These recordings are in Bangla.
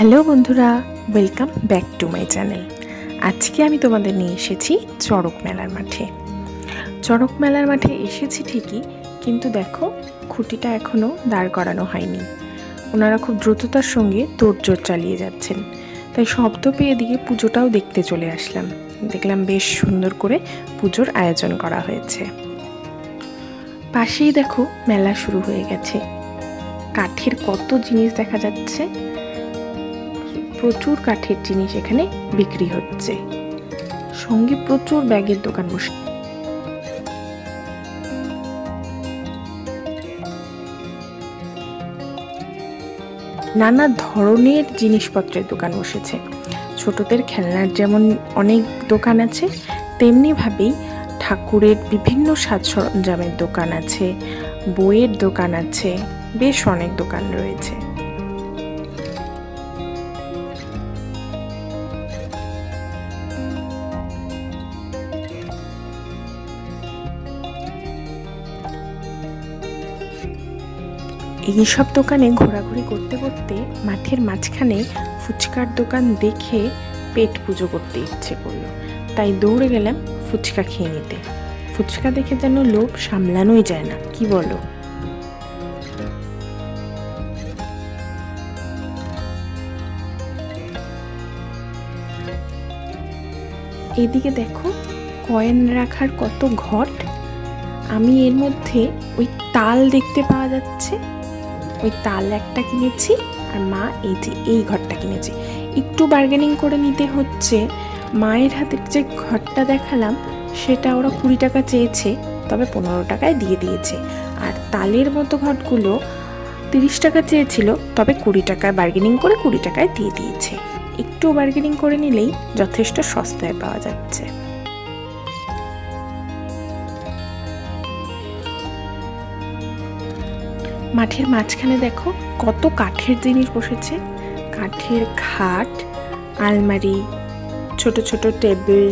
হ্যালো বন্ধুরা, welcome back to my channel. আজকে আমি তোমাদের নিয়ে এসেছি চড়ক মেলার মাঠে। চড়ক মেলার মাঠে এসেছি ঠিকই, কিন্তু দেখো খুঁটিটা এখনও দাঁড় করানো হয়নি। ওনারা খুব দ্রুততার সঙ্গে তোড়জোড় চালিয়ে যাচ্ছেন। তাই শব্দ পেয়ে এদিকে পুজোটাও দেখতে চলে আসলাম। দেখলাম বেশ সুন্দর করে পুজোর আয়োজন করা হয়েছে। পাশেই দেখো মেলা শুরু হয়ে গেছে। কাঠের কত জিনিস দেখা যাচ্ছে, প্রচুর কাঠের জিনিস এখানে বিক্রি হচ্ছে, সঙ্গে প্রচুর ব্যাগের দোকান বসে। নানা ধরনের জিনিসপত্রের দোকান বসেছে। ছোটদের খেলনার যেমন অনেক দোকান আছে, তেমনি ভাবেই ঠাকুরের বিভিন্ন সাজ সরঞ্জামের দোকান আছে, বইয়ের দোকান আছে, বেশ অনেক দোকান রয়েছে। এইসব দোকানে ঘোরাঘুরি করতে করতে মাঠের মাঝখানে ফুচকার দোকান দেখে পেট পুজো করতে ইচ্ছে করলো, তাই দৌড়ে গেলাম ফুচকা খেয়ে নিতে। ফুচকা দেখে যেন লোভ সামলানোই যায় না, কি বলো? এদিকে দেখো কয়েন রাখার কত ঘট। আমি এর মধ্যে ওই তাল দেখতে পাওয়া যাচ্ছে, ওই তাল একটা কিনেছি, আর মা এই যে এই ঘরটা কিনেছি। একটু বার্গেনিং করে নিতে হচ্ছে। মায়ের হাতের যে ঘরটা দেখালাম সেটা ওরা 20 টাকা চেয়েছে, তবে 15 টাকায় দিয়ে দিয়েছে। আর তালের মতো ঘটগুলো 30 টাকা চেয়েছিল, তবে 20 টাকায় বার্গেনিং করে 20 টাকায় দিয়ে দিয়েছে। একটু বার্গেনিং করে নিলেই যথেষ্ট সস্তায় পাওয়া যাচ্ছে। মাঠের মাঝখানে দেখো কত কাঠের জিনিস বসেছে। কাঠের খাট, আলমারি, ছোট ছোট টেবিল,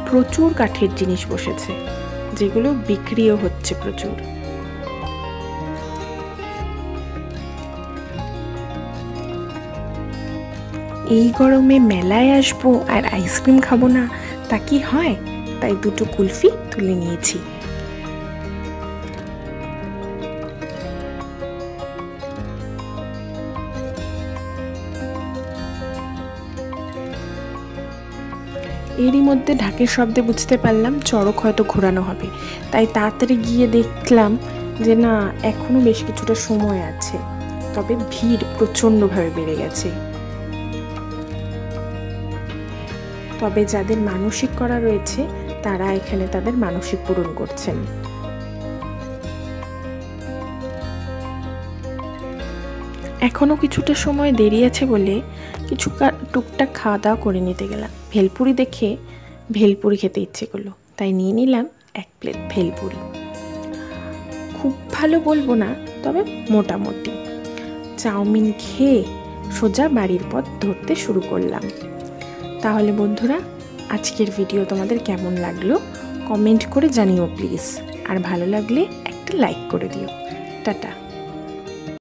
প্রচুর কাঠের জিনিস বসেছে, যেগুলো বিক্রিও হচ্ছে প্রচুর। এই গরমে মেলায় আসবো আর আইসক্রিম খাবো না, তা কি হয়? তাই দুটো কুলফি তুলে নিয়েছি। এরই মধ্যে ঢাকের শব্দে বুঝতে পারলাম চড়ক হয়তো ঘোরানো হবে, তাই তাড়াতাড়ি গিয়ে দেখলাম যে না, এখনো বেশ কিছুটা সময় আছে, তবে ভিড় প্রচণ্ডভাবে বেড়ে গেছে। তবে যাদের মানসিক করা রয়েছে তারা এখানে তাদের মানসিক পূরণ করছেন। এখনো কিছুটা সময় দেরি আছে বলে কিছু টুকটাক খাওয়া দাওয়া করে নিতে গেলাম। ভেলপুরি দেখে ভেলপুরি খেতে ইচ্ছে করলো, তাই নিয়ে নিলাম 1 প্লেট ভেলপুরি। খুব ভালো বলবো না, তবে মোটামুটি। চাউমিন খেয়ে সোজা বাড়ির পথ ধরতে শুরু করলাম। তাহলে বন্ধুরা, আজকের ভিডিও তোমাদের কেমন লাগলো কমেন্ট করে জানিও প্লিজ, আর ভালো লাগলে একটা লাইক করে দিও। টাটা।